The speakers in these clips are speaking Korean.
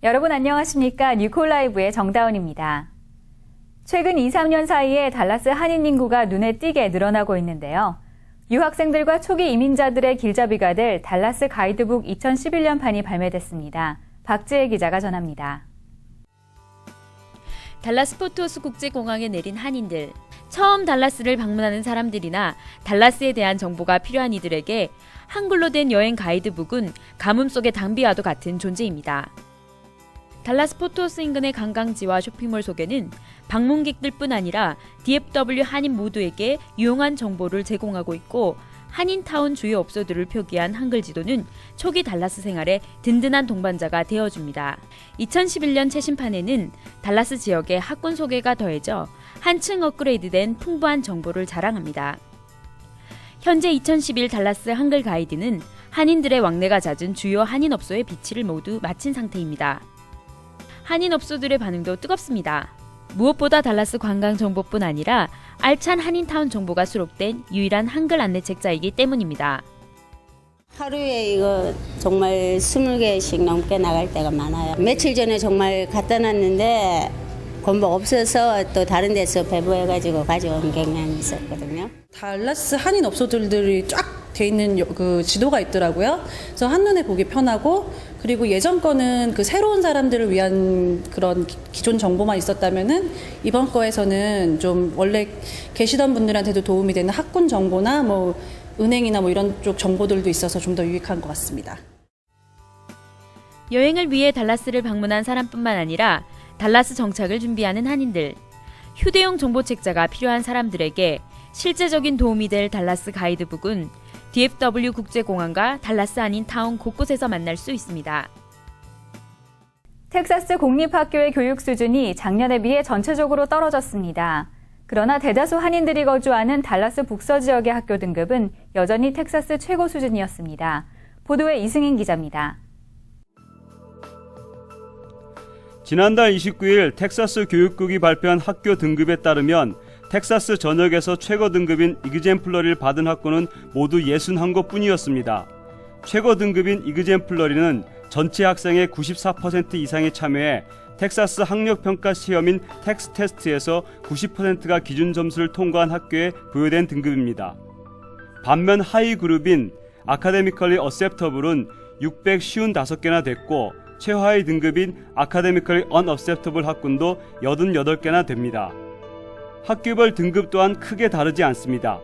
여러분 안녕하십니까? 뉴콜라이브의 정다운입니다. 최근 2, 3년 사이에 달라스 한인 인구가 눈에 띄게 늘어나고 있는데요. 유학생들과 초기 이민자들의 길잡이가 될 달라스 가이드북 2011년판이 발매됐습니다. 박지혜 기자가 전합니다. 달라스 포트워스 국제공항에 내린 한인들, 처음 달라스를 방문하는 사람들이나 달라스에 대한 정보가 필요한 이들에게 한글로 된 여행 가이드북은 가뭄 속의 당비와도 같은 존재입니다. 달라스 포트워스 인근의 관광지와 쇼핑몰 속에는 방문객들뿐 아니라 DFW 한인 모두에게 유용한 정보를 제공하고 있고, 한인타운 주요 업소들을 표기한 한글 지도는 초기 달라스 생활에 든든한 동반자가 되어줍니다. 2011년 최신판에는 달라스 지역의 학군 소개가 더해져 한층 업그레이드된 풍부한 정보를 자랑합니다. 현재 2011 달라스 한글 가이드는 한인들의 왕래가 잦은 주요 한인 업소의 비치를 모두 마친 상태입니다. 한인 업소들의 반응도 뜨겁습니다. 무엇보다 달라스 관광 정보뿐 아니라 알찬 한인타운 정보가 수록된 유일한 한글 안내책자이기 때문입니다. 하루에 이거 정말 20개씩 넘게 나갈 때가 많아요. 며칠 전에 정말 갖다 놨는데 권복 없어서 또 다른 데서 배부해가지고 가져온 경향이 있었거든요. 달라스 한인 업소들이 쫙 돼 있는 그 지도가 있더라고요. 그래서 한눈에 보기 편하고, 그리고 예전 거는 그 새로운 사람들을 위한 그런 기존 정보만 있었다면은 이번 거에서는 좀 원래 계시던 분들한테도 도움이 되는 학군 정보나 뭐 은행이나 뭐 이런 쪽 정보들도 있어서 좀 더 유익한 것 같습니다. 여행을 위해 달라스를 방문한 사람뿐만 아니라 달라스 정착을 준비하는 한인들, 휴대용 정보책자가 필요한 사람들에게 실제적인 도움이 될 달라스 가이드북은 DFW 국제공항과 달라스 한인타운 곳곳에서 만날 수 있습니다. 텍사스 공립학교의 교육 수준이 작년에 비해 전체적으로 떨어졌습니다. 그러나 대다수 한인들이 거주하는 달라스 북서 지역의 학교 등급은 여전히 텍사스 최고 수준이었습니다. 보도에 이승인 기자입니다. 지난달 29일 텍사스 교육국이 발표한 학교 등급에 따르면 텍사스 전역에서 최고 등급인 이그젠플러리를 받은 학교는 모두 61곳 뿐이었습니다. 최고 등급인 이그젠플러리는 전체 학생의 94% 이상이 참여해 텍사스 학력평가 시험인 텍스 테스트에서 90%가 기준 점수를 통과한 학교에 부여된 등급입니다. 반면 하위 그룹인 아카데미컬리 어셉터블은 655개나 됐고, 최하위 등급인 아카데미컬리 언어셉터블 학군도 88개나 됩니다. 학교별 등급 또한 크게 다르지 않습니다.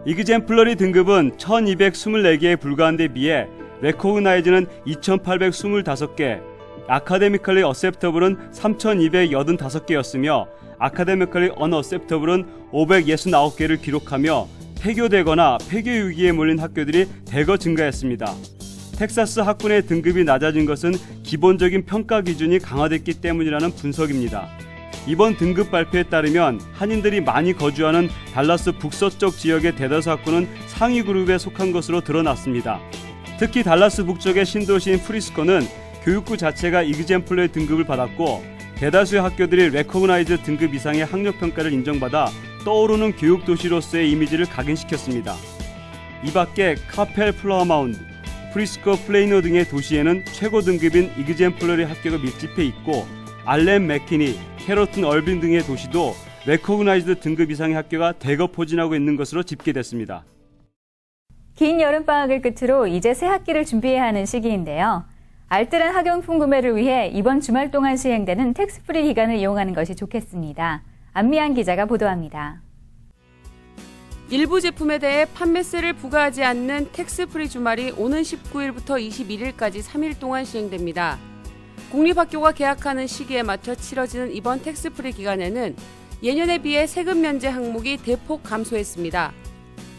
이그젠플러리 등급은 1224개에 불과한 데 비해 레코그나이즈는 2825개, 아카데미컬리 어셉터블은 3285개였으며 아카데미컬리 언어셉터블은 569개를 기록하며 폐교되거나 폐교 위기에 몰린 학교들이 대거 증가했습니다. 텍사스 학군의 등급이 낮아진 것은 기본적인 평가 기준이 강화됐기 때문이라는 분석입니다. 이번 등급 발표에 따르면 한인들이 많이 거주하는 달라스 북서쪽 지역의 대다수 학군은 상위 그룹에 속한 것으로 드러났습니다. 특히 달라스 북쪽의 신도시인 프리스코는 교육부 자체가 이그젠플러리 등급을 받았고, 대다수의 학교들이 레코그나이즈 등급 이상의 학력평가를 인정받아 떠오르는 교육도시로서의 이미지를 각인시켰습니다. 이 밖에 카펠 플라워마운드, 프리스코 플레이노 등의 도시에는 최고 등급인 이그젠플러리 학교가 밀집해 있고, 알렌 맥키니, 캐로튼 얼빈 등의 도시도 레코그나이즈드 등급 이상의 학교가 대거 포진하고 있는 것으로 집계됐습니다. 긴 여름방학을 끝으로 이제 새 학기를 준비해야 하는 시기인데요. 알뜰한 학용품 구매를 위해 이번 주말 동안 시행되는 텍스프리 기간을 이용하는 것이 좋겠습니다. 안미안 기자가 보도합니다. 일부 제품에 대해 판매세를 부과하지 않는 텍스프리 주말이 오는 19일부터 21일까지 3일 동안 시행됩니다. 공립학교가 개학하는 시기에 맞춰 치러지는 이번 텍스프리 기간에는 예년에 비해 세금 면제 항목이 대폭 감소했습니다.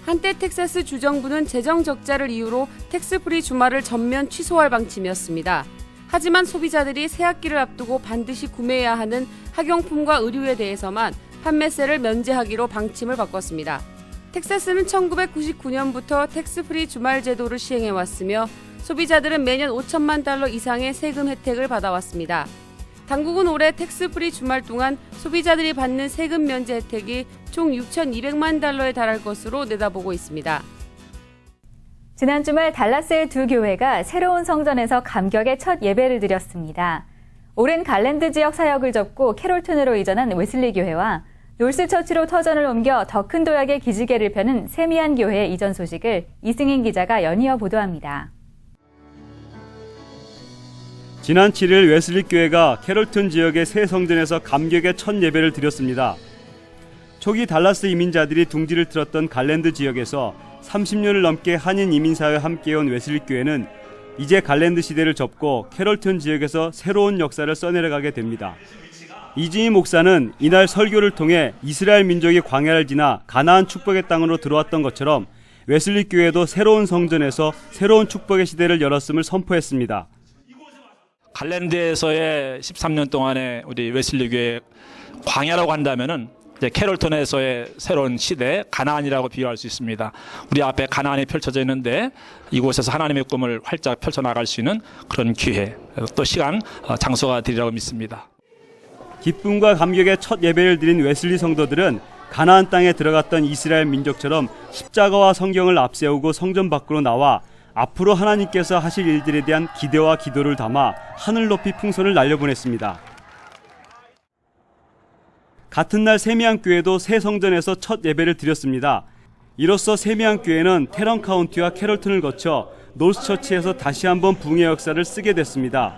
한때 텍사스 주정부는 재정 적자를 이유로 텍스프리 주말을 전면 취소할 방침이었습니다. 하지만 소비자들이 새학기를 앞두고 반드시 구매해야 하는 학용품과 의류에 대해서만 판매세를 면제하기로 방침을 바꿨습니다. 텍사스는 1999년부터 텍스프리 주말 제도를 시행해왔으며 소비자들은 매년 $5천만 이상의 세금 혜택을 받아왔습니다. 당국은 올해 텍스프리 주말 동안 소비자들이 받는 세금 면제 혜택이 총 $6,200만 달러에 달할 것으로 내다보고 있습니다. 지난 주말 달라스의 두 교회가 새로운 성전에서 감격의 첫 예배를 드렸습니다. 오랜 갈랜드 지역 사역을 접고 캐롤튼으로 이전한 웨슬리 교회와 놀스처치로 터전을 옮겨 더 큰 도약의 기지개를 펴는 세미안 교회의 이전 소식을 이승인 기자가 연이어 보도합니다. 지난 7일 웨슬리 교회가 캐롤튼 지역의 새 성전에서 감격의 첫 예배를 드렸습니다. 초기 달라스 이민자들이 둥지를 틀었던 갈랜드 지역에서 30년을 넘게 한인 이민사회와 함께해온 웨슬리 교회는 이제 갈랜드 시대를 접고 캐롤튼 지역에서 새로운 역사를 써내려가게 됩니다. 이지희 목사는 이날 설교를 통해 이스라엘 민족이 광야를 지나 가나안 축복의 땅으로 들어왔던 것처럼 웨슬리 교회도 새로운 성전에서 새로운 축복의 시대를 열었음을 선포했습니다. 갈랜드에서의 13년 동안의 우리 웨슬리 교회 광야라고 한다면은 이제 캐롤턴에서의 새로운 시대 가나안이라고 비유할 수 있습니다. 우리 앞에 가나안이 펼쳐져 있는데 이곳에서 하나님의 꿈을 활짝 펼쳐나갈 수 있는 그런 기회, 또 시간, 장소가 되리라고 믿습니다. 기쁨과 감격의 첫 예배를 드린 웨슬리 성도들은 가나안 땅에 들어갔던 이스라엘 민족처럼 십자가와 성경을 앞세우고 성전 밖으로 나와 앞으로 하나님께서 하실 일들에 대한 기대와 기도를 담아 하늘 높이 풍선을 날려보냈습니다. 같은 날 세미안 교회도 새 성전에서 첫 예배를 드렸습니다. 이로써 세미안 교회는 테런 카운티와 캐롤튼을 거쳐 놀스처치에서 다시 한번 붕의 역사를 쓰게 됐습니다.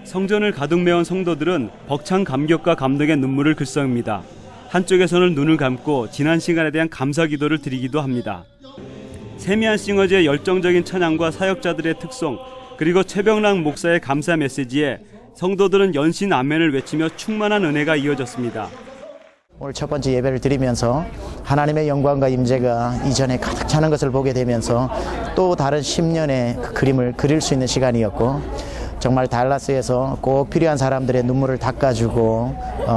성전을 가득 메운 성도들은 벅찬 감격과 감동의 눈물을 글썽입니다. 한쪽에서는 눈을 감고 지난 시간에 대한 감사 기도를 드리기도 합니다. 세미안 싱어즈의 열정적인 찬양과 사역자들의 특송, 그리고 최병랑 목사의 감사 메시지에 성도들은 연신 아멘을 외치며 충만한 은혜가 이어졌습니다. 오늘 첫 번째 예배를 드리면서 하나님의 영광과 임재가 이전에 가득 차는 것을 보게 되면서 또 다른 10년의 그 그림을 그릴 수 있는 시간이었고, 정말 달라스에서 꼭 필요한 사람들의 눈물을 닦아주고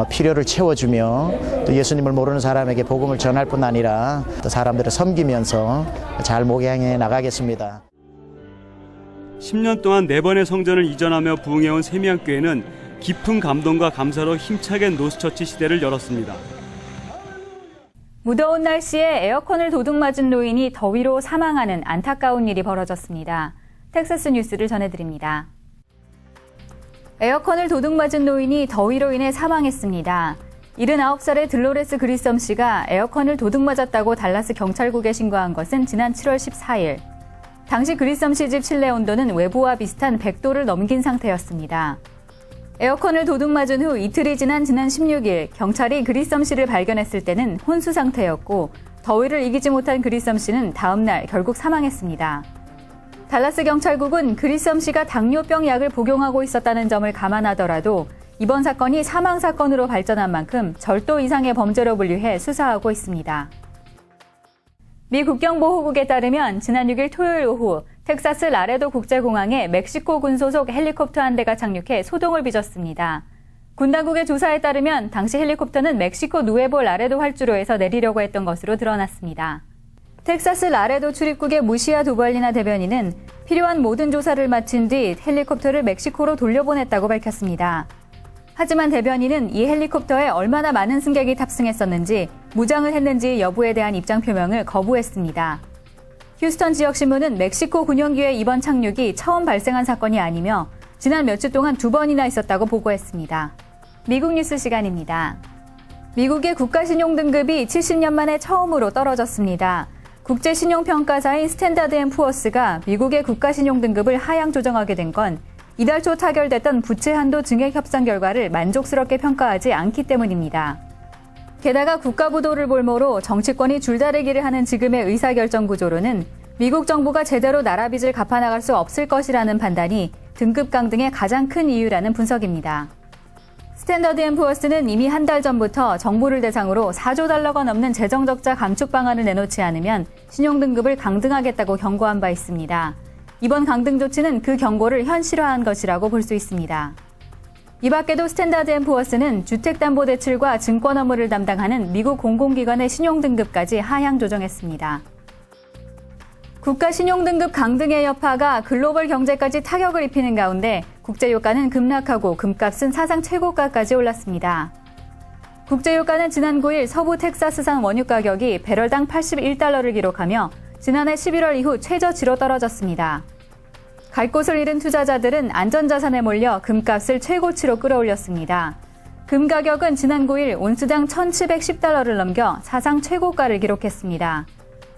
필요를 채워주며 또 예수님을 모르는 사람에게 복음을 전할 뿐 아니라 또 사람들을 섬기면서 잘 목양해 나가겠습니다. 10년 동안 4번의 성전을 이전하며 부흥해온 세미안교회는 깊은 감동과 감사로 힘차게 노스처치 시대를 열었습니다. 무더운 날씨에 에어컨을 도둑맞은 노인이 더위로 사망하는 안타까운 일이 벌어졌습니다. 텍사스 뉴스를 전해드립니다. 에어컨을 도둑맞은 노인이 더위로 인해 사망했습니다. 79살의 들로레스 그리썸 씨가 에어컨을 도둑맞았다고 달라스 경찰국에 신고한 것은 지난 7월 14일. 당시 그리썸 씨 집 실내 온도는 외부와 비슷한 100도를 넘긴 상태였습니다. 에어컨을 도둑맞은 후 이틀이 지난 지난 16일 경찰이 그리썸 씨를 발견했을 때는 혼수 상태였고 더위를 이기지 못한 그리썸 씨는 다음 날 결국 사망했습니다. 달라스 경찰국은 그리썸 씨가 당뇨병 약을 복용하고 있었다는 점을 감안하더라도 이번 사건이 사망 사건으로 발전한 만큼 절도 이상의 범죄로 분류해 수사하고 있습니다. 미 국경보호국에 따르면 지난 6일 토요일 오후 텍사스 라레도 국제공항에 멕시코군 소속 헬리콥터 한 대가 착륙해 소동을 빚었습니다. 군 당국의 조사에 따르면 당시 헬리콥터는 멕시코 누에보 라레도 활주로에서 내리려고 했던 것으로 드러났습니다. 텍사스 라레도 출입국의 무시아 두발리나 대변인은 필요한 모든 조사를 마친 뒤 헬리콥터를 멕시코로 돌려보냈다고 밝혔습니다. 하지만 대변인은 이 헬리콥터에 얼마나 많은 승객이 탑승했었는지, 무장을 했는지 여부에 대한 입장 표명을 거부했습니다. 휴스턴 지역신문은 멕시코 군용기의 이번 착륙이 처음 발생한 사건이 아니며 지난 몇 주 동안 2번이나 있었다고 보고했습니다. 미국 뉴스 시간입니다. 미국의 국가신용등급이 70년 만에 처음으로 떨어졌습니다. 국제신용평가사인 스탠다드 앤 푸어스가 미국의 국가신용등급을 하향 조정하게 된 건 이달 초 타결됐던 부채 한도 증액 협상 결과를 만족스럽게 평가하지 않기 때문입니다. 게다가 국가부도를 볼모로 정치권이 줄다리기를 하는 지금의 의사결정 구조로는 미국 정부가 제대로 나라 빚을 갚아나갈 수 없을 것이라는 판단이 등급 강등의 가장 큰 이유라는 분석입니다. 스탠더드 앤 푸어스는 이미 한 달 전부터 정부를 대상으로 4조 달러가 넘는 재정적자 감축 방안을 내놓지 않으면 신용등급을 강등하겠다고 경고한 바 있습니다. 이번 강등 조치는 그 경고를 현실화한 것이라고 볼 수 있습니다. 이 밖에도 스탠다드 앤 푸어스는 주택담보대출과 증권 업무를 담당하는 미국 공공기관의 신용등급까지 하향 조정했습니다. 국가 신용등급 강등의 여파가 글로벌 경제까지 타격을 입히는 가운데 국제유가는 급락하고 금값은 사상 최고가까지 올랐습니다. 국제유가는 지난 9일 서부 텍사스산 원유 가격이 배럴당 81달러를 기록하며 지난해 11월 이후 최저치로 떨어졌습니다. 갈 곳을 잃은 투자자들은 안전자산에 몰려 금값을 최고치로 끌어올렸습니다. 금 가격은 지난 9일 온스당 1,710달러를 넘겨 사상 최고가를 기록했습니다.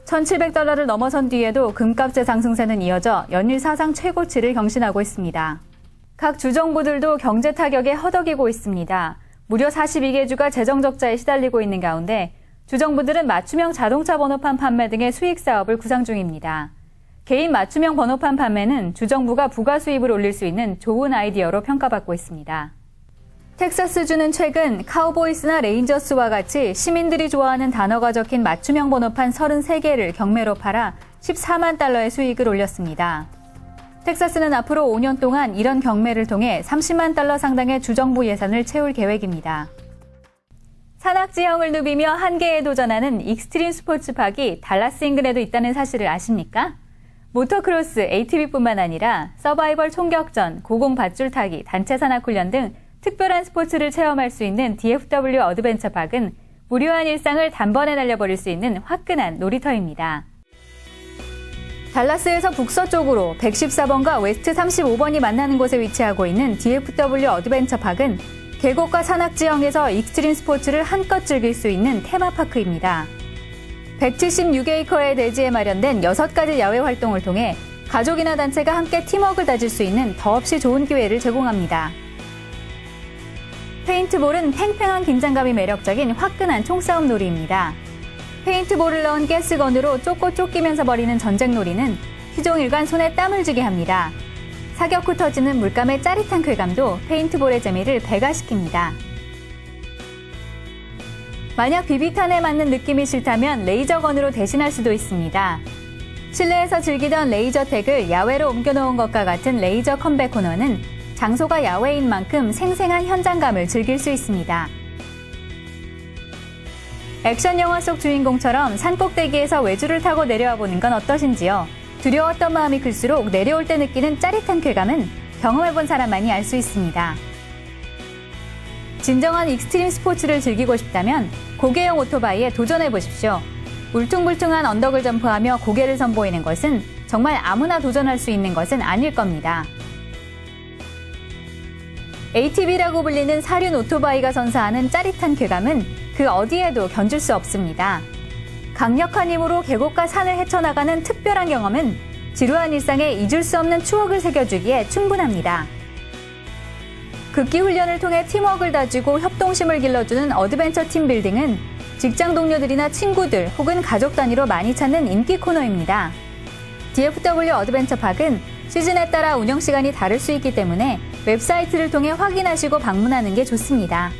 1,700달러를 넘어선 뒤에도 금값의 상승세는 이어져 연일 사상 최고치를 경신하고 있습니다. 각 주정부들도 경제 타격에 허덕이고 있습니다. 무려 42개 주가 재정 적자에 시달리고 있는 가운데 주정부들은 맞춤형 자동차 번호판 판매 등의 수익 사업을 구상 중입니다. 개인 맞춤형 번호판 판매는 주정부가 부가 수입을 올릴 수 있는 좋은 아이디어로 평가받고 있습니다. 텍사스주는 최근 카우보이스나 레인저스와 같이 시민들이 좋아하는 단어가 적힌 맞춤형 번호판 33개를 경매로 팔아 14만 달러의 수익을 올렸습니다. 텍사스는 앞으로 5년 동안 이런 경매를 통해 30만 달러 상당의 주정부 예산을 채울 계획입니다. 산악지형을 누비며 한계에 도전하는 익스트림 스포츠팍이 달라스 인근에도 있다는 사실을 아십니까? 모터크로스, ATV뿐만 아니라 서바이벌 총격전, 고공 밧줄 타기, 단체 산악 훈련 등 특별한 스포츠를 체험할 수 있는 DFW 어드벤처팍은 무료한 일상을 단번에 날려버릴 수 있는 화끈한 놀이터입니다. 달라스에서 북서쪽으로 114번과 웨스트 35번이 만나는 곳에 위치하고 있는 DFW 어드벤처팍은 계곡과 산악 지형에서 익스트림 스포츠를 한껏 즐길 수 있는 테마파크입니다. 176에이커의 대지에 마련된 6가지 야외 활동을 통해 가족이나 단체가 함께 팀워크를 다질 수 있는 더없이 좋은 기회를 제공합니다. 페인트볼은 팽팽한 긴장감이 매력적인 화끈한 총싸움 놀이입니다. 페인트볼을 넣은 가스건으로 쫓고 쫓기면서 벌이는 전쟁놀이는 시종일관 손에 땀을 쥐게 합니다. 사격 후 터지는 물감의 짜릿한 쾌감도 페인트볼의 재미를 배가시킵니다. 만약 비비탄에 맞는 느낌이 싫다면 레이저건으로 대신할 수도 있습니다. 실내에서 즐기던 레이저 택을 야외로 옮겨놓은 것과 같은 레이저 컴백 코너는 장소가 야외인 만큼 생생한 현장감을 즐길 수 있습니다. 액션 영화 속 주인공처럼 산꼭대기에서 외주를 타고 내려와 보는 건 어떠신지요? 두려웠던 마음이 클수록 내려올 때 느끼는 짜릿한 쾌감은 경험해본 사람만이 알 수 있습니다. 진정한 익스트림 스포츠를 즐기고 싶다면 고개형 오토바이에 도전해보십시오. 울퉁불퉁한 언덕을 점프하며 고개를 선보이는 것은 정말 아무나 도전할 수 있는 것은 아닐 겁니다. ATV라고 불리는 사륜 오토바이가 선사하는 짜릿한 쾌감은 그 어디에도 견줄 수 없습니다. 강력한 힘으로 계곡과 산을 헤쳐나가는 특별한 경험은 지루한 일상에 잊을 수 없는 추억을 새겨주기에 충분합니다. 극기 훈련을 통해 팀워크를 다지고 협동심을 길러주는 어드벤처 팀빌딩은 직장 동료들이나 친구들 혹은 가족 단위로 많이 찾는 인기 코너입니다. DFW 어드벤처팍은 시즌에 따라 운영 시간이 다를 수 있기 때문에 웹사이트를 통해 확인하시고 방문하는 게 좋습니다.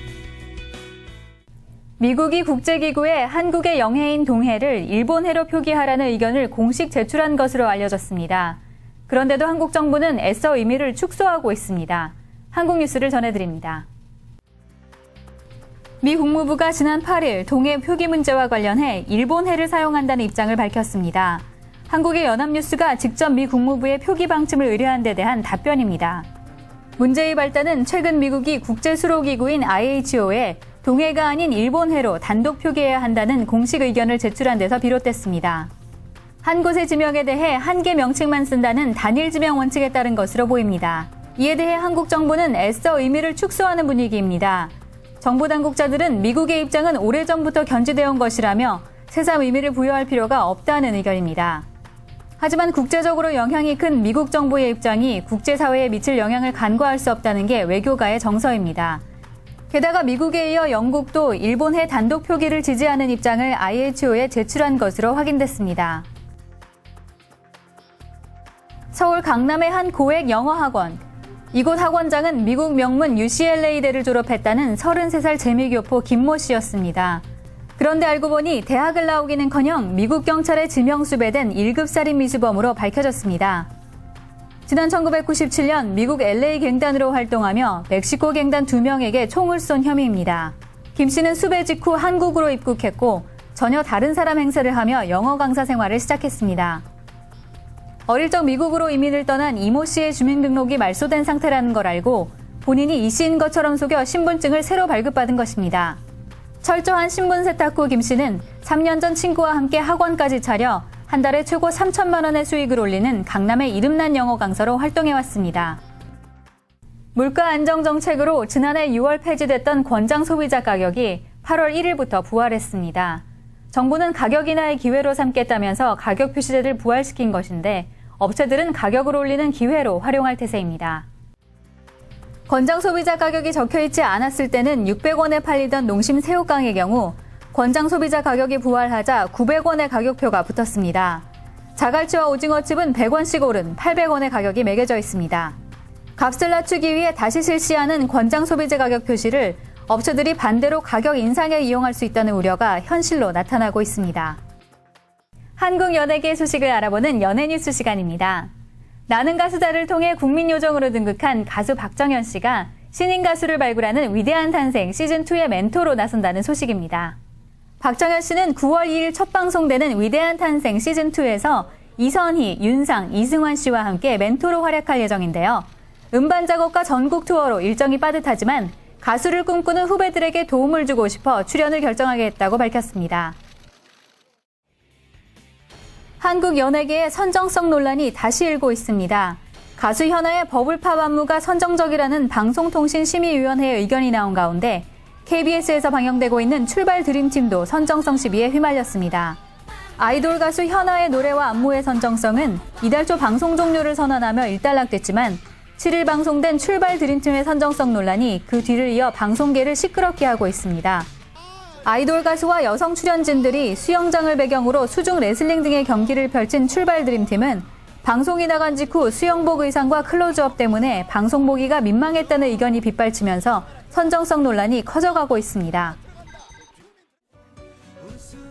미국이 국제기구에 한국의 영해인 동해를 일본해로 표기하라는 의견을 공식 제출한 것으로 알려졌습니다. 그런데도 한국 정부는 애써 의미를 축소하고 있습니다. 한국 뉴스를 전해드립니다. 미 국무부가 지난 8일 동해 표기 문제와 관련해 일본해를 사용한다는 입장을 밝혔습니다. 한국의 연합뉴스가 직접 미 국무부의 표기 방침을 의뢰한 데 대한 답변입니다. 문제의 발단은 최근 미국이 국제수로기구인 IHO에 동해가 아닌 일본해로 단독 표기해야 한다는 공식 의견을 제출한 데서 비롯됐습니다. 한 곳의 지명에 대해 한 개 명칭만 쓴다는 단일 지명 원칙에 따른 것으로 보입니다. 이에 대해 한국 정부는 애써 의미를 축소하는 분위기입니다. 정부 당국자들은 미국의 입장은 오래전부터 견지되어 온 것이라며 새삼 의미를 부여할 필요가 없다는 의견입니다. 하지만 국제적으로 영향이 큰 미국 정부의 입장이 국제사회에 미칠 영향을 간과할 수 없다는 게 외교가의 정서입니다. 게다가 미국에 이어 영국도 일본해 단독 표기를 지지하는 입장을 IHO에 제출한 것으로 확인됐습니다. 서울 강남의 한 고액 영어학원. 이곳 학원장은 미국 명문 UCLA대를 졸업했다는 33살 재미교포 김모 씨였습니다. 그런데 알고 보니 대학을 나오기는커녕 미국 경찰에 지명수배된 1급 살인 미수범으로 밝혀졌습니다. 지난 1997년 미국 LA 갱단으로 활동하며 멕시코 갱단 2명에게 총을 쏜 혐의입니다. 김 씨는 수배 직후 한국으로 입국했고 전혀 다른 사람 행세를 하며 영어 강사 생활을 시작했습니다. 어릴 적 미국으로 이민을 떠난 이모 씨의 주민등록이 말소된 상태라는 걸 알고 본인이 이 씨인 것처럼 속여 신분증을 새로 발급받은 것입니다. 철저한 신분 세탁 후 김 씨는 3년 전 친구와 함께 학원까지 차려 한 달에 최고 3천만 원의 수익을 올리는 강남의 이름난 영어 강사로 활동해왔습니다. 물가 안정 정책으로 지난해 6월 폐지됐던 권장 소비자 가격이 8월 1일부터 부활했습니다. 정부는 가격 인하의 기회로 삼겠다면서 가격 표시제를 부활시킨 것인데 업체들은 가격을 올리는 기회로 활용할 태세입니다. 권장 소비자 가격이 적혀있지 않았을 때는 600원에 팔리던 농심 새우깡의 경우 권장 소비자 가격이 부활하자 900원의 가격표가 붙었습니다. 자갈치와 오징어칩은 100원씩 오른 800원의 가격이 매겨져 있습니다. 값을 낮추기 위해 다시 실시하는 권장 소비자 가격 표시를 업체들이 반대로 가격 인상에 이용할 수 있다는 우려가 현실로 나타나고 있습니다. 한국 연예계의 소식을 알아보는 연예뉴스 시간입니다. 나는 가수다를 통해 국민요정으로 등극한 가수 박정현 씨가 신인 가수를 발굴하는 위대한 탄생 시즌2의 멘토로 나선다는 소식입니다. 박정현 씨는 9월 2일 첫 방송되는 위대한 탄생 시즌2에서 이선희, 윤상, 이승환 씨와 함께 멘토로 활약할 예정인데요. 음반 작업과 전국 투어로 일정이 빠듯하지만 가수를 꿈꾸는 후배들에게 도움을 주고 싶어 출연을 결정하게 했다고 밝혔습니다. 한국 연예계의 선정성 논란이 다시 일고 있습니다. 가수 현아의 버블팝 안무가 선정적이라는 방송통신심의위원회의 의견이 나온 가운데 KBS에서 방영되고 있는 출발 드림팀도 선정성 시비에 휘말렸습니다. 아이돌 가수 현아의 노래와 안무의 선정성은 이달 초 방송 종료를 선언하며 일단락됐지만 7일 방송된 출발 드림팀의 선정성 논란이 그 뒤를 이어 방송계를 시끄럽게 하고 있습니다. 아이돌 가수와 여성 출연진들이 수영장을 배경으로 수중 레슬링 등의 경기를 펼친 출발 드림팀은 방송이 나간 직후 수영복 의상과 클로즈업 때문에 방송 보기가 민망했다는 의견이 빗발치면서 선정성 논란이 커져가고 있습니다.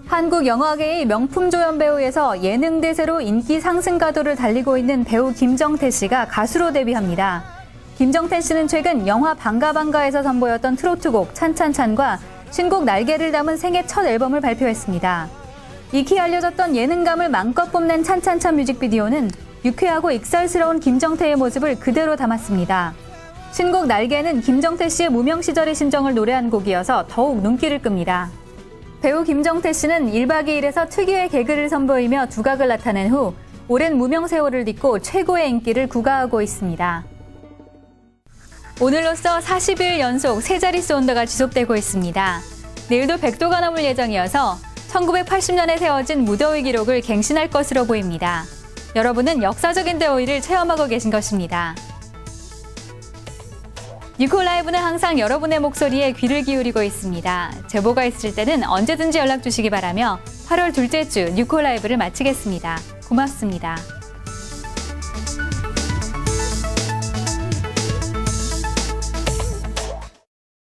한국 영화계의 명품 조연 배우에서 예능 대세로 인기 상승 가도를 달리고 있는 배우 김정태 씨가 가수로 데뷔합니다. 김정태 씨는 최근 영화 반가반가에서 선보였던 트로트곡 찬찬찬과 신곡 날개를 담은 생애 첫 앨범을 발표했습니다. 익히 알려졌던 예능감을 마음껏 뽐낸 찬찬찬 뮤직비디오는 유쾌하고 익살스러운 김정태의 모습을 그대로 담았습니다. 신곡 날개는 김정태 씨의 무명 시절의 심정을 노래한 곡이어서 더욱 눈길을 끕니다. 배우 김정태 씨는 1박 2일에서 특유의 개그를 선보이며 두각을 나타낸 후 오랜 무명 세월을 딛고 최고의 인기를 구가하고 있습니다. 오늘로써 40일 연속 세 자릿수 온도가 지속되고 있습니다. 내일도 100도가 넘을 예정이어서 1980년에 세워진 무더위 기록을 갱신할 것으로 보입니다. 여러분은 역사적인 더위를 체험하고 계신 것입니다. 뉴콜라이브는 항상 여러분의 목소리에 귀를 기울이고 있습니다. 제보가 있을 때는 언제든지 연락 주시기 바라며 8월 둘째 주 뉴콜라이브를 마치겠습니다. 고맙습니다.